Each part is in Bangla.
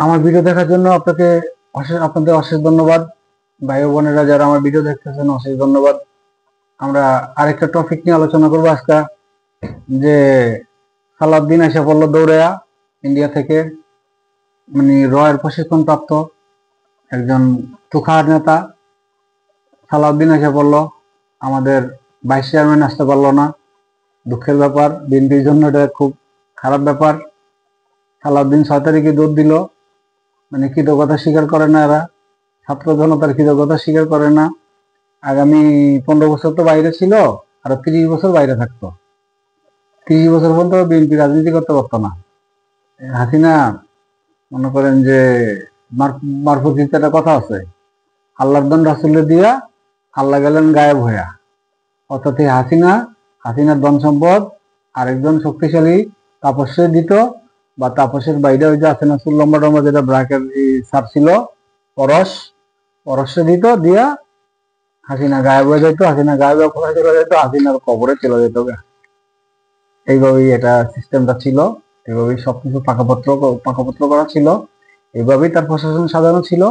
আমার ভিডিও দেখার জন্য আপনাদের অশেষ ধন্যবাদ। ভাই ও বোনেরা যারা আমার ভিডিও দেখতেছেন, অশেষ ধন্যবাদ। আমরা আরেকটা টপিক নিয়ে আলোচনা করবো আজকে, যে সালাউদ্দিন এসে পড়লো দৌড়াইয়া ইন্ডিয়া থেকে, মানে রয়ের প্রশিক্ষণ প্রাপ্ত একজন তুখার নেতা সালাউদ্দিন এসে পড়লো। আমাদের ভাইস চেয়ারম্যান আসতে পারলো না, দুঃখের ব্যাপার। বিএনপির জন্য এটা খুব খারাপ ব্যাপার। সালাউদ্দিন 6 তারিখে দৌড় দিল, মানে কৃতজ্ঞতা স্বীকার করে না এরা, ছাত্র জনতার কৃতজ্ঞতা স্বীকার করে না। আগামী 15 বছর তো বাইরে ছিল, আরো 30 বছর বাইরে থাকতো। 30 বছর পর্যন্ত বিএনপি রাজনীতি করতে পারতো না। হাসিনা মনে করেন যে মারফতিতে একটা কথা আছে, আল্লাহর দন রাসুলের দিয়া আল্লাহ গেলেন গায়েব হইয়া। অর্থাৎ হাসিনার ধন সম্পদ আরেকজন শক্তিশালী তাপস্যে দিত, বা তাপসের বাইরে ওই যে আছে না চুল লম্বা টম্বা, যেটা ব্রাকের সার ছিল, পরশে দিত, দিয়া হাসিনা গায়েব হয়ে যেত। হাসিনা গায়েব হয়ে কোথায় চলে যেত? হাসিনার কবরে চলে যেত। এইভাবেই এটা সিস্টেমটা ছিল, এইভাবেই সবকিছু পাকাপত্র করা ছিল, এইভাবেই তার প্রশাসন সাজানো ছিল,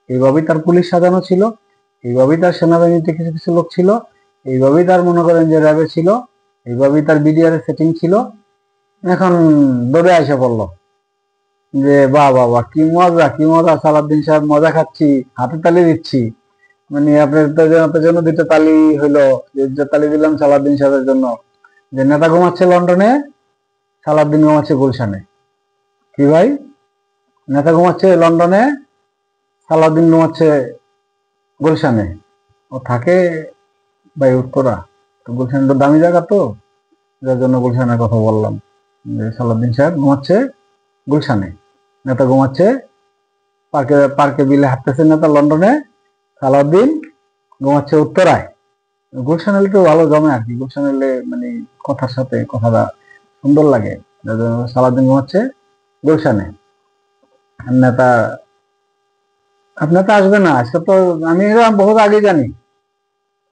এইভাবেই তার পুলিশ সাজানো ছিল, এইভাবেই তার সেনাবাহিনীতে কিছু কিছু লোক ছিল, এইভাবেই তার মনে করেন যে র্যাবে ছিল, এইভাবেই তার বিডিআর এর সেটিং ছিল। এখন দৌড়ে আইসা পড়লো যে বাহ বাহ বাহ, কি মজা কি মজা, সালাউদ্দিন সাহেব মজা খাচ্ছি, হাতে তালি দিচ্ছি। মানে আপনার জন্য দুটো তালি হইলো, যে তালি দিলাম সালাউদ্দিন সাহেবের জন্য। যে নেতা ঘুমাচ্ছে লন্ডনে, সালাউদ্দিন ঘুমাচ্ছে গুলশানে। কি ভাই, নেতা ঘুমাচ্ছে লন্ডনে, সালাউদ্দিন ঘুমাচ্ছে গুলশানে। ও থাকে ভাই উত্তরা, তো গুলশান তো দামি জায়গা, তো যার জন্য গুলশানের কথা বললাম। যে সালাউদ্দিন সাহেব ঘুমাচ্ছে গুলশানে, নেতা ঘুমাচ্ছে পার্কে পার্কে বিলে হাঁটতেছে নেতা লন্ডনে, সালাউদ্দিন ঘুমাচ্ছে উত্তরায়। গুলশান এলে তো ভালো জমে আর কি, গুলশান এলে মানে কথার সাথে কথাটা সুন্দর লাগে। সালাউদ্দিন ঘুমাচ্ছে গুলশানে, নেতা আপনার তো আসবে না আজকে তো। আমি এটা বহুত আগে জানি,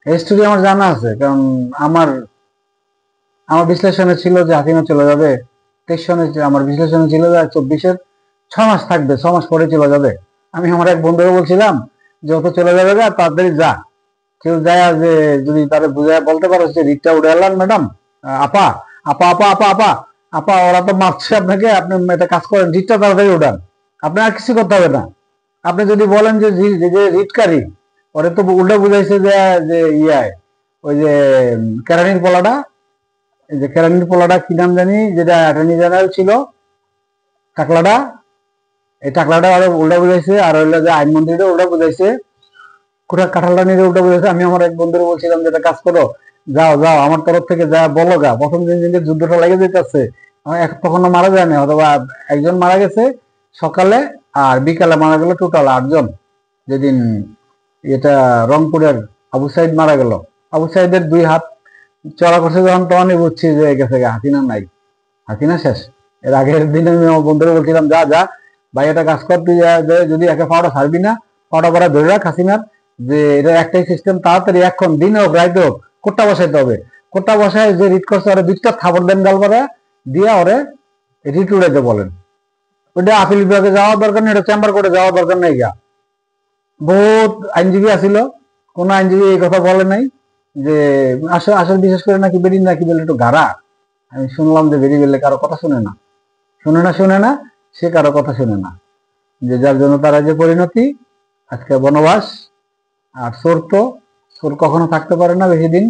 এই স্টোরি আমার জানা আছে, কারণ আমার আমার বিশ্লেষণে ছিল যে হাসিনা চলে যাবে। 23 সনে আমার বিশ্লেষণে ছিল যে 24-এর 6 মাস থাকবে, 6 মাস পরে চলে যাবে। আমি আমার এক বন্ধুকে বলছিলাম যে ও তো চলে যাবে, যা তাড়াতাড়ি যা, কেউ যায় যে যদি তারা বুঝায় বলতে পারো যে রিটটা উঠে এলাম ম্যাডাম, আপা আপা আপা আপা আপা আপা, ওরা তো মারছে আপনাকে, আপনি একটা কাজ করেন, রিটটা তাড়াতাড়ি উঠান, আপনার আর কিছু করতে হবে না। আপনি যদি বলেন যে রিটকারী, ওরে তো উল্টা বুঝাইছে যে ইয়ায় ওই যে কেরানির পোলাটা, এই যে কেরানির পোলাটা কি নাম জানি, যেটা অ্যাটর্নি জেনারেল ছিল, টাকলাটা, এই টাকলাটা আরো উল্টা বুঝাইছে, আর হইলো যে আইনমন্ত্রীটা উল্টা বুঝাইছে, কোটা কাঁঠালটা নিয়ে উল্টা বুঝাইছে। আমি আমার এক বন্ধুরে বলছিলাম যেটা কাজ করো, যাও যাও আমার তরফ থেকে যা বলো গা, প্রথম দিন যে যুদ্ধটা লেগে যেতেছে, তখনও মারা যায় না, অথবা একজন মারা গেছে সকালে, আর বিকালে মারা গেল টোটাল 8 জন। যেদিন এটা রংপুরের আবু সাইদ মারা গেল, আবু সাইদের 2 হাত চড়া করছে যখন, তখনই বুঝছি যে গেছে হাসিনা নাই, হাসিনা শেষ। এর আগের দিনে আমি আমার বন্ধুরা বলছিলাম যা যা ভাই একটা কাজ কর, তুই যদি একে পাওয়াটা ছাড়বি না, পাওয়াটা করা ধরে রাখ হাসিনার, যে এটা একটাই সিস্টেম, তাড়াতাড়ি এখন দিনে হোক রাইতে হোক কোট্টা বসাইতে হবে। কোট্টা বসায় যে রিট করছে ওরা 2টা থাপড় দেন গাল পারে দিয়া, ওরে রিট উড়াইতে বলেন। ওইটা আপিল বিভাগে যাওয়ার দরকার নেই, এটা চেম্বার কোর্টে যাওয়ার দরকার নেই। গা বহুত আইনজীবী আসিল, কোন আইনজীবী এই কথা বলে নাই যে আসল বিশেষ করে নাকি বেরিয়ে নাকি বলে একটু গাড়া। আমি শুনলাম যে বেরিয়ে বেরলে কারো কথা শুনে না, সে কারো কথা শুনে না, যে যার জন্য তারা যে পরিণতি আজকে বনবাস। আর চোর কখনো থাকতে পারে না বেশি দিন।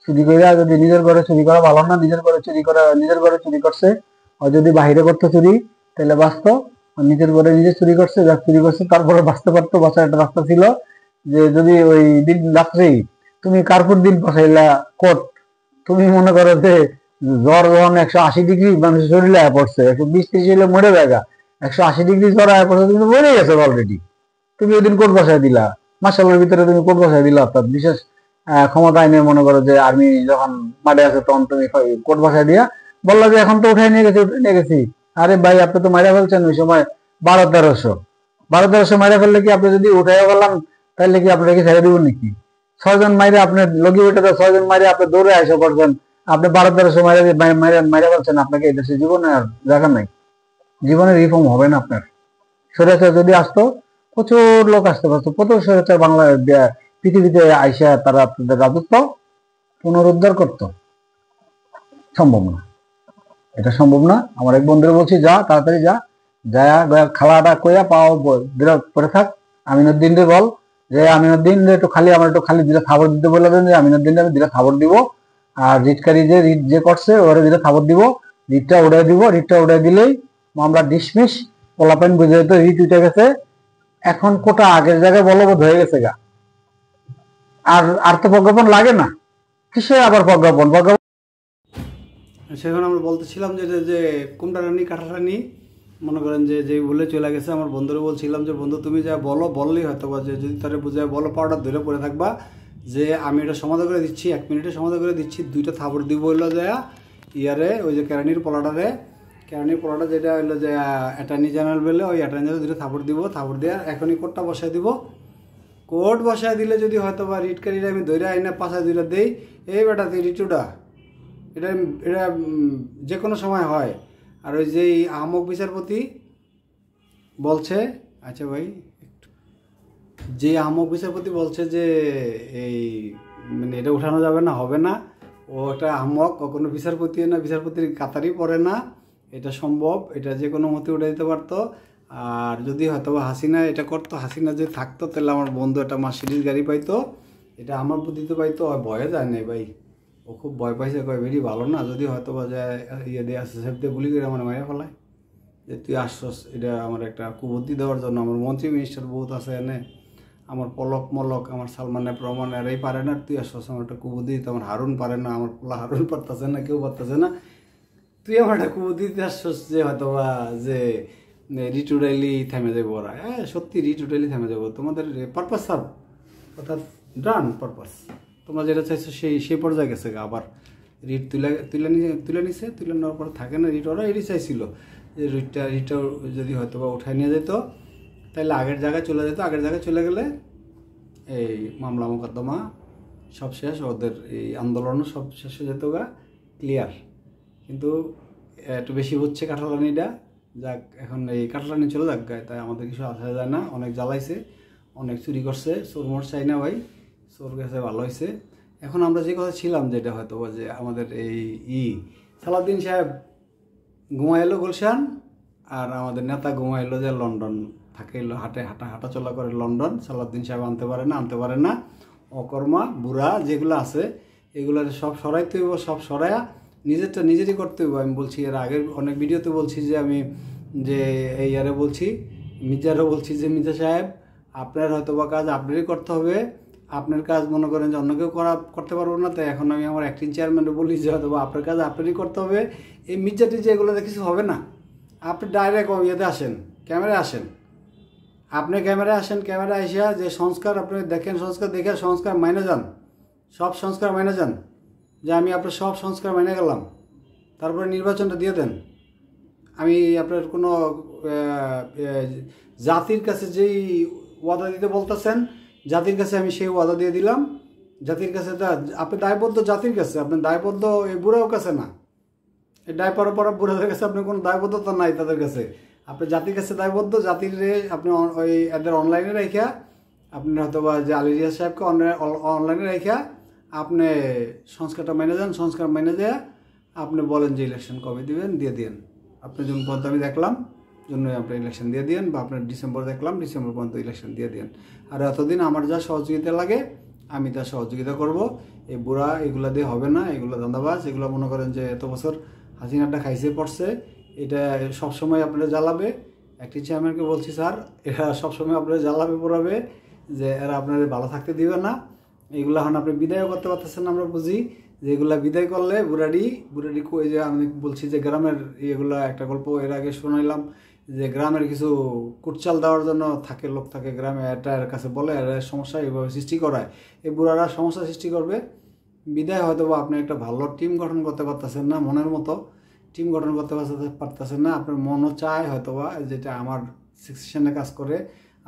চুরি করে যদি নিজের ঘরে চুরি করা ভালো না, নিজের ঘরে চুরি করছে, আর যদি বাহিরে করতে চুরি তাহলে বাঁচতো, নিজের ঘরে নিজে চুরি করছে, যা চুরি করছে তারপরে বাঁচতে পারতো। বাঁচার একটা রাস্তা ছিল, যে যদি ওই দিন রাত্রেই তুমি কার্পুর দিন পাঠাইলা কোর্ট, তুমি মনে করো যে জ্বর যখন 180 ডিগ্রি মানুষের শরীরে আয়া পড়ছে, 120-30 হলে মরে জায়গা, 180 ডিগ্রি জ্বর আয়া পড়ছে, তুমি মরে গেছো অলরেডি, তুমি ওই দিন কোর্ট বসাই দিলা, মার্শালের ভিতরে তুমি কোর্ট বসাই দিলা। অর্থাৎ বিশেষ ক্ষমতা আইনে মনে করো যে আর্মি যখন মাঠে আছে তখন তুমি কোর্ট বসাই দিয়া বললা যে এখন তো উঠাই নিয়ে গেছি। আরে ভাই আপনি তো মারা ফেলছেন ওই সময় 12-1300 মারা ফেললে কি আপনি যদি উঠাই গেলাম, তাহলে কি আপনাকে ছেড়ে দিব নাকি? 6 জন মাইরে আপনি লগি উঠে 6 জন মাইরে আপনি দৌড়ে এসে পড়ছেন, আপনি 12-1300 মাইরে ফেলছেন, আপনাকে এই দেশে জীবনে আর জায়গা নাই, জীবনে রিফর্ম হবে না আপনার। স্বৈরাচার যদি আসতো, প্রচুর লোক আসতে পারতো, প্রচুর স্বৈরাচার বাংলা পৃথিবীতে আইসা তারা তাদের রাজত্ব পুনরুদ্ধার করত। সম্ভব না, এটা সম্ভব না। আমার এক বন্ধুরে বলছি, যা তাড়াতাড়ি যা, খালাটা কইয়া পাও বিরাট পরে থাক, আমিনুদ্দিন রে বল যে আমিনুদ্দিন রে একটু খালি আমার একটু খালি দিলে খাবার দিতে বলে দেন, যে আমিনুদ্দিন আমি দিলে খাবার দিব, আর রিটকারী যে রিট যে করছে ওরা দিলে খাবার দিব, রিটটা উড়াই দিব, রিটটা উড়াই দিলেই মামলা ডিসমিস, পোলাপাইন বুঝে যেত রিট উঠে গেছে, এখন কোটা আগের জায়গায় বলবৎ হয়ে গেছে গা। আর আর তো প্রজ্ঞাপন লাগে না, কিসে আবার প্রজ্ঞাপন? সেখানে আমরা বলতেছিলাম যে কোনটা রানি কাঠা রানি, মনে করেন যে বলে চলে গেছে। আমার বন্ধুরে বলছিলাম যে বন্ধু তুমি যা বললেই হয়তো বা, যে যদি তারা বুঝায় বলো, পাউডার ধরে পড়ে থাকবা যে আমি এটা সমাধান করে দিচ্ছি, 1 মিনিটে সমাধান করে দিচ্ছি, 2টা থাপড় দিব হইলো যে ইয়ারে, ওই যে কেরানির পোলাটা যেটা হইলো যে অ্যাটর্নি জেনারেল বলে, ওই অ্যাটর্নি জেনারেল 2টা থাপড় দিব, থাপড় দিয়ে এখনই কোর্টটা বসায় দিব। কোর্ট বসায় দিলে যদি হয়তো বা রিটকারীরা আমি ধরে আইনা পাশায় 2টা দেই, এই বেটা তুই রিটুটা, এটা এটা যে কোনো সময় হয়। আর ওই যে আহমক বিচারপতি বলছে, আচ্ছা ভাই একটু, যে আহমক বিচারপতি বলছে যে এই মানে এটা উঠানো যাবে না, হবে না, ও একটা আহমক, ও কোনো বিচারপতি না, বিচারপতির কাতারই পড়ে না, এটা সম্ভব, এটা যে কোনো মতে উঠে দিতে পারতো। আর যদি হয়তো হাসিনা এটা করতো, হাসিনা যদি থাকতো, তাহলে আমার বন্ধু একটা মার্সিডিজ গাড়ি পাইতো, এটা আমার বুদ্ধিতে পাইতো, ভয়ে যায় নাই ভাই, ও খুব ভয় পাইছে, কয় বেরি ভালো না, যদি হয়তো বা যায় ইয়ে দিয়ে আসছে সেফ দিয়ে গুলি করে আমার মাইরা ফেলায়, যে তুই আসছস এটা আমার একটা কুবুদ্ধি দেওয়ার জন্য। আমার মন্ত্রী মিনিস্টার বহুত আছে এনে, আমার পলক মলক, আমার সালমান রহমান এরাই পারে না, তুই আসছস আমার একটা কুবুদ্ধি দিতে, আমার হারুন পারে না, আমার পোলা হারুন পারতেছে না, কেউ পারতেছে না, তুই আমার একটা কুবুদ্ধি দিতে আসছস যে হয়তো বা যে রিটুডাইলি থেমে যাবো ওরা। হ্যাঁ সত্যি রিটুডাইলি থেমে যাবো, তোমাদের পারপাস সার্ভ, অর্থাৎ ডান পারপাস, তোমরা যেটা চাইছো সেই পর্যায়ে গেছে। আবার রিট তুলে নেওয়ার পর থাকে না রিট, ওরা এটি চাইছিল যে রিটটা যদি হয়তো বা উঠায় নিয়ে যেত, তাহলে আগের জায়গায় চলে যেত, আগের জায়গায় চলে গেলে এই মামলা মোকদ্দমা সব শেষ, ওদের এই আন্দোলনও সব শেষ হয়ে যেত গা, ক্লিয়ার। কিন্তু একটু বেশি হচ্ছে কাঁঠালানিটা, যাক এখন এই কাঁঠালানি চলে যাক গায়ে, তাই আমাদের কিছু আসা যায় না, অনেক জ্বালাইছে, অনেক চুরি করছে, চোর মোর চাই না ভাই, চোর গেছে ভালো হয়েছে। এখন আমরা যে কথা ছিলাম, যেটা হয়তো যে আমাদের এই সালাউদ্দিন সাহেব ঘুমাইলো গুলশান, আর আমাদের নেতা ঘুমাইলো যে লন্ডন, থাকে হাঁটা চলা করে লন্ডন, সালাউদ্দিন সাহেব আনতে পারে না, অকর্মা বুড়া যেগুলো আছে এগুলো সব সরাইতে হইব, সব সরাইয়া নিজেরটা নিজেরই করতে হইব। আমি বলছি, এর আগের অনেক ভিডিওতে বলছি যে আমি যে এই ইয়ারে বলছি, মির্জারও বলছি যে মির্জা সাহেব আপনার হয়তো বা কাজ আপনারই করতে হবে, আপনার কাজ মনে করেন যে অন্য কেউ করতে পারবো না, তাই এখন আমি আমার অ্যাক্টিং চেয়ারম্যানকে বলি যে হয়তো বা আপনার কাজ আপনারই করতে হবে, এই মির্জাটি যে এগুলো কিছু হবে না, আপনি ডাইরেক্ট ইয়েতে আসেন, ক্যামেরায় আসেন, আপনি ক্যামেরায় আসেন, ক্যামেরায় আসিয়া যে সংস্কার আপনি দেখেন, সংস্কার দেখে সংস্কার মাইনে যান, সব সংস্কার মাইনে যান, যে আমি আপনার সব সংস্কার মাইনে গেলাম, তারপরে নির্বাচনটা দিয়ে দেন। আমি আপনার কোনো জাতির কাছে যেই ওয়াদা দিতে বলতেছেন, জাতির কাছে আমি সেই ওয়াদা দিয়ে দিলাম, জাতির কাছে আপনি দায়বদ্ধ, জাতির কাছে আপনি দায়বদ্ধ, এই বুড়াও কাছে না, এই দায়পাড়া পড়া বুড়াদের কাছে আপনার কোনো দায়বদ্ধতা নাই, তাদের কাছে আপনি জাতির কাছে দায়বদ্ধ, জাতির আপনি ওই এদের অনলাইনে রেখা, আপনি হয়তো বা যে আলী রিয়াজ সাহেবকে অনলাইনে রেখা আপনি সংস্কারটা মেনে যান, সংস্কার মেনে যায় আপনি বলেন যে ইলেকশন কবে দিবেন, দিয়ে দিন, আপনি জুন পর্যন্ত আমি দেখলাম জন্য আপনি ইলেকশন দিয়ে দিন, বা আপনার ডিসেম্বর দেখলাম ডিসেম্বর পর্যন্ত ইলেকশন দিয়ে দিন, আর এতদিন আমার যা সহযোগিতা লাগে আমি তার সহযোগিতা করব। এই বুড়া এগুলো দিয়ে হবে না, এগুলো ধান্দাবাজ, এগুলো মনে করেন যে এত বছর হাসিনাটা খাইছে পড়ছে, এটা সবসময় আপনারা জ্বালাবে। একটি চেয়ারম্যানকে বলছি, স্যার এরা সবসময় আপনারা জ্বালাবে পড়াবে, যে এরা আপনারা ভালো থাকতে দিবে না, এইগুলো এখন আপনি বিদায়ও করতে পারতেছেন না, আমরা বুঝি যে এগুলা বিদায় করলে বুড়াডি কই, যে আমি বলছি যে গ্রামের এগুলা একটা গল্প এর আগে শোনাইলাম, যে গ্রামের কিছু কুটচাল দেওয়ার জন্য লোক থাকে গ্রামে, এটার কাছে বলে এর সমস্যা এইভাবে সৃষ্টি করায়, এই বুড়ারা সমস্যা সৃষ্টি করবে, বিদায় হয়তো বা আপনি একটা ভালো টিম গঠন করতে পারতেছেন না, মনের মতো টিম গঠন করতে পারতেছেন না, আপনার মনও চায় হয়তো বা, যেটা আমার সিক্সেশনে কাজ করে,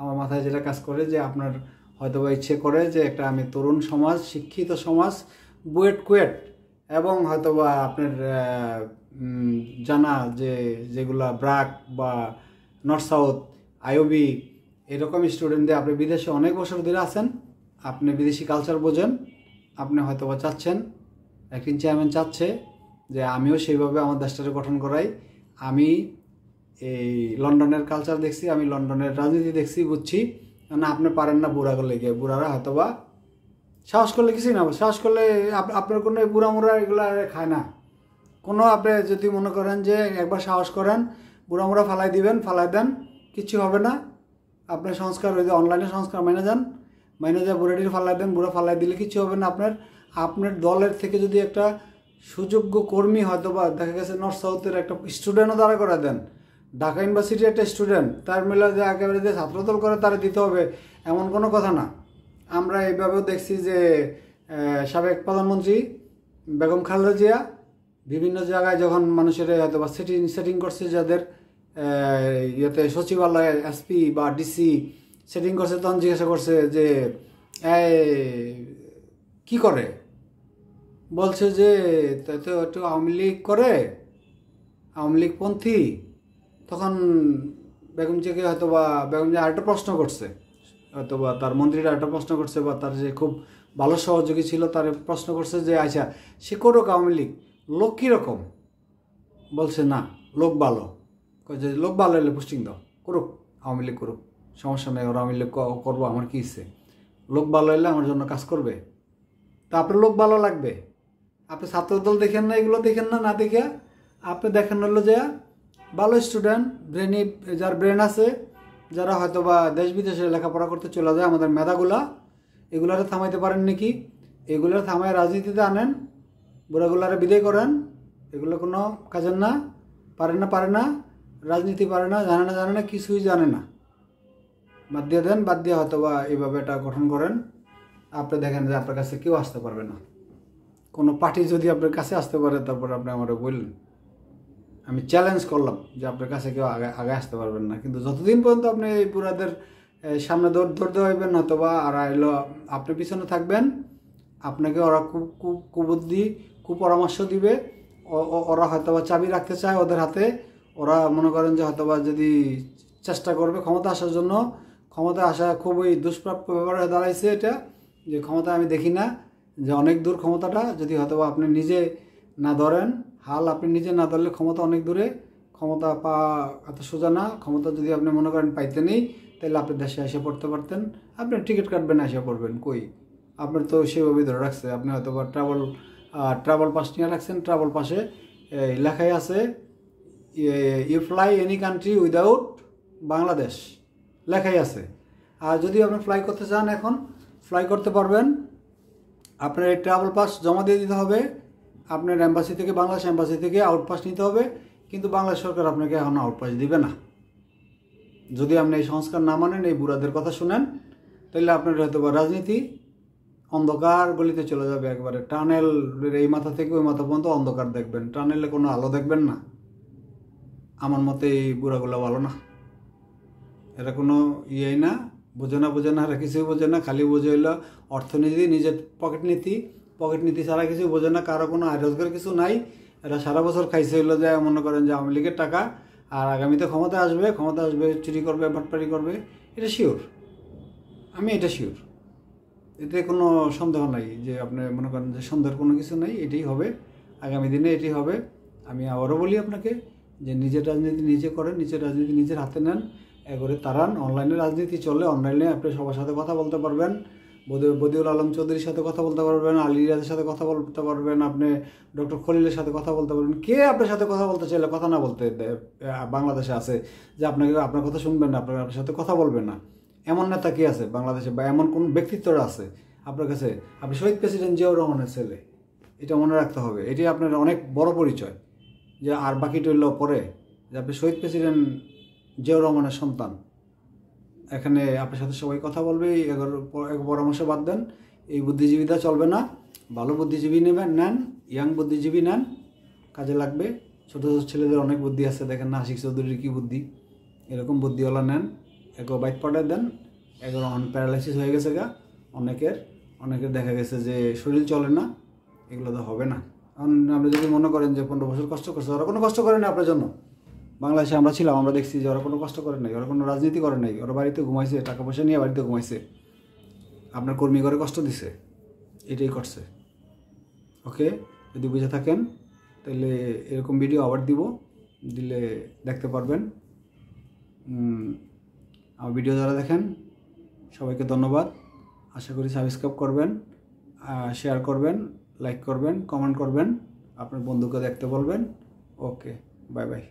আমার মাথায় যেটা কাজ করে, যে আপনার হয়তো বা ইচ্ছে করে যে একটা আমি তরুণ সমাজ, শিক্ষিত সমাজ, বুয়েট কুয়েট এবং হয়তো বা আপনার জানা যে যেগুলা ব্রাক বা নর্থ সাউথ আইওবি এরকম স্টুডেন্টদের, আপনি বিদেশে অনেক বছর ধরে আছেন, আপনি বিদেশি কালচার বোঝেন, আপনি হয়তো বা চাচ্ছেন, একদিন চেয়ারম্যান চাচ্ছে যে আমিও সেইভাবে আমার দেশটাকে গঠন করাই। আমি এই লন্ডনের কালচার দেখছি, আমি লন্ডনের রাজনীতি দেখছি, বুঝছি না। আপনি পারেন না বুড়া করলে গিয়ে, বুড়ারা হয়তো বা সাহস করলে কিছুই না, সাহস করলে আপনার কোনো বুড়া মুড়া এগুলো খায় না কোনো। আপনি যদি মনে করেন যে একবার সাহস করেন, বুড়া মুড়া ফালাই দিবেন, ফালাই দেন, কিচ্ছু হবে না। আপনার সংস্কার ওই যে অনলাইনে সংস্কার মাইনে যান, মাইনে যা বুড়াটির ফালাই দেন, বুড়া ফালাই দিলে কিচ্ছু হবে না। আপনার দলের থেকে যদি একটা সুযোগ্য কর্মী হয়তো বা দেখা গেছে নর্থ সাউথের একটা স্টুডেন্টও দাঁড়া করে দেন, ঢাকা ইউনিভার্সিটির একটা স্টুডেন্ট, তার মিলে যে একেবারে যে ছাত্রদল করে তারা দিতে হবে এমন কোনো কথা না। আমরা এইভাবেও দেখছি যে সাবেক প্রধানমন্ত্রী বেগম খালেদা জিয়া বিভিন্ন জায়গায় যখন মানুষের হয়তো বা সেটিং করছে, যাদের ইয়েতে সচিবালয়ে এসপি বা ডিসি সেটিং করছে, তখন জিজ্ঞাসা করছে যে কি করে, বলছে যে তো একটু আওয়ামী লীগ করে, আওয়ামী লীগ পন্থী। তখন বেগম জিয়াকে হয়তো বা বেগম জিয়া আরেকটা প্রশ্ন করছে, হয়তো বা তার মন্ত্রীরা একটা প্রশ্ন করছে, বা তার যে খুব ভালো সহযোগী ছিল তার প্রশ্ন করছে যে আচ্ছা সে করুক আওয়ামী লীগ, লোক কীরকম? বলছে না, লোক ভালো। যে লোক ভালো হলে পোস্টিং দাও, করুক আওয়ামী লীগ করুক, সমস্যা নেই, ওরা আওয়ামী লীগ করবো, আমার কী ইচ্ছে, লোক ভালো হলে আমার জন্য কাজ করবে। তা আপনার লোক ভালো লাগবে, আপনি ছাত্রদল দেখেন না, এগুলো দেখেন না, না দেখে আপনি দেখেন হলো যে ভালো স্টুডেন্ট, ব্রেনি, যার ব্রেন আছে, যারা হয়তো বা দেশ বিদেশে লেখাপড়া করতে চলে যায়, আমাদের মেধাগুলা, এগুলারে থামাইতে পারেন নাকি? এগুলার থামায় রাজনীতিতে আনেন, বুড়াগুলারে বিদায় করেন, এগুলো কোনো কাজের না। পারে না, রাজনীতি পারে না, জানে না, কিছুই জানে না, বাদ দিয়ে দেন, বাদ দিয়ে হয়তো বা এইভাবে এটা গঠন করেন। আপনি দেখেন যে আপনার কাছে কেউ আসতে পারবে না। কোনো পার্টি যদি আপনার কাছে আসতে পারে, তারপর আপনি আমাকে বললেন, আমি চ্যালেঞ্জ করলাম যে আপনার কাছে কেউ আগে আসতে পারবেন না। কিন্তু যতদিন পর্যন্ত আপনি এই বুড়াদের সামনে ধরতে হইবেন, অথবা আর এলো আপনি পিছনে থাকবেন, আপনাকে ওরা কুবুদ্ধি কুপরামর্শ দিবে। ওরা হয়তো বা চাবি রাখতে চায় ওদের হাতে। ওরা মনে করেন যে হয়তো বা যদি চেষ্টা করবে ক্ষমতা আসার জন্য, ক্ষমতা আসা খুবই দুষ্প্রাপ্য ব্যাপার হয়ে দাঁড়াইছে এটা, যে ক্ষমতা আমি দেখি না যে অনেক দূর ক্ষমতাটা, যদি হয়তো বা আপনি নিজে না ধরেন হাল, আপনি নিজে না ধরলে ক্ষমতা অনেক দূরে, ক্ষমতা পাওয়া এত সোজা না। ক্ষমতা যদি আপনি মনে করেন পাইতে নেই, তাহলে আপনি দেশে এসে পড়তে পারতেন, আপনি টিকিট কাটবেন, এসে পড়বেন, কই আপনার তো সেভাবেই ধরে রাখছে। আপনি হয়তো বা ট্রাভেল পাস নিয়ে রাখছেন, ট্রাভেল পাসে লেখাই আছে you fly any country without Bangladesh, লেখাই আছে। আর যদি আপনি ফ্লাই করতে চান, এখন ফ্লাই করতে পারবেন। আপনার এই ট্রাভেল পাস জমা দিয়ে দিতে হবে, আপনার এম্বাসি থেকে, বাংলাদেশ এম্বাসি থেকে আউটপাস নিতে হবে। কিন্তু বাংলাদেশ সরকার আপনাকে এখন আউটপাস দিবে না। যদি আপনি এই সংস্কার না মানেন, এই বুড়াদের কথা শুনেন, তাহলে আপনার হয়তো বা রাজনীতি অন্ধকার গলিতে চলে যাবে একবারে। টানেল এই মাথা থেকে ওই মাথা পর্যন্ত অন্ধকার দেখবেন, টানেলে কোনো আলো দেখবেন না। আমার মতে এই বুড়াগুলো ভালো না, এরা কোনো ইয়েই না, বোঝে না, এরা কিছুই বোঝে না, খালি বোঝে হইলো অর্থনীতি, নিজের পকেট নীতি ছাড়া কিছু বোঝে না, কারো কোনো আয় রোজগার কিছু নাই। এরা সারা বছর খাইছে হইলো যে মনে করেন যে আওয়ামী লীগের টাকা, আর আগামীতে ক্ষমতা আসবে, চুরি করবে, বাটপারি করবে, এটা শিওর, আমি এটা শিওর, এতে কোনো সন্দেহ নাই। যে আপনি মনে করেন যে সন্দেহের কোনো কিছু নাই, এটাই হবে আগামী দিনে, এটাই হবে। আমি আবারও বলি আপনাকে যে নিজের রাজনীতি নিজে করেন, নিজের রাজনীতি নিজের হাতে নেন, এগোরে তারান। অনলাইনে রাজনীতি চলে, অনলাইনে আপনি সবার সাথে কথা বলতে পারবেন, বদিউল আলম চৌধুরীর সাথে কথা বলতে পারবেন, আলী রিয়াজের সাথে কথা বলতে পারবেন, আপনি ডক্টর খলিলের সাথে কথা বলতে পারবেন। কে আপনার সাথে কথা বলতে চাইলে কথা না বলতে বাংলাদেশে আছে যে আপনার কথা শুনবেন না, আপনার সাথে কথা বলবেন না? এমন নেতা কি আছে বাংলাদেশে, বা এমন কোন ব্যক্তিত্বরা আছে আপনার কাছে? আপনি শহীদ প্রেসিডেন্ট জিয়াউর রহমানের ছেলে, এটা মনে রাখতে হবে। এটি আপনার অনেক বড় পরিচয়। যে আর বাকিটা হইল পরে, যে আপনি শহীদ প্রেসিডেন্ট জিয়াউর রহমানের সন্তান। এখানে আপনার সাথে সবাই কথা বলবে, এক পরামর্শ বাদ দেন, এই বুদ্ধিজীবীরা চলবে না। ভালো বুদ্ধিজীবী নেন, ইয়াং বুদ্ধিজীবী নেন, কাজে লাগবে। ছোটো ছোটো ছেলেদের অনেক বুদ্ধি আছে, দেখেন না আশিক চৌধুরীর কী বুদ্ধি, এরকম বুদ্ধিওয়ালা নেন, এগো বাইক পাঠায় দেন। এগুলো প্যারালাইসিস হয়ে গেছে গা অনেকের দেখা গেছে যে শরীর চলে না, এগুলো তো হবে না। কারণ আপনি যদি মনে করেন যে 15 বছর কষ্ট করছে, ওরা কোনো কষ্ট করে না আপনার জন্য, বাংলাদেশে আমরা ছিলাম, আমরা দেখছি যে ওরা কোনো কষ্ট করে নাই, ওরা কোনো রাজনীতি করে নাই, ওরা বাড়িতে ঘুমাইছে, টাকা পয়সা নিয়ে বাড়িতে ঘুমাইছে, আপনার কর্মী করে কষ্ট দিছে, এটাই করছে। ওকে, যদি বুঝে থাকেন তাহলে এরকম ভিডিও আবার দিলে দেখতে পারবেন। আমার ভিডিও যারা দেখেন সবাইকে ধন্যবাদ। আশা করি সাবস্ক্রাইব করবেন, শেয়ার করবেন, লাইক করবেন, কমেন্ট করবেন, আপনার বন্ধুকে দেখতে বলবেন। ওকে, বাই বাই।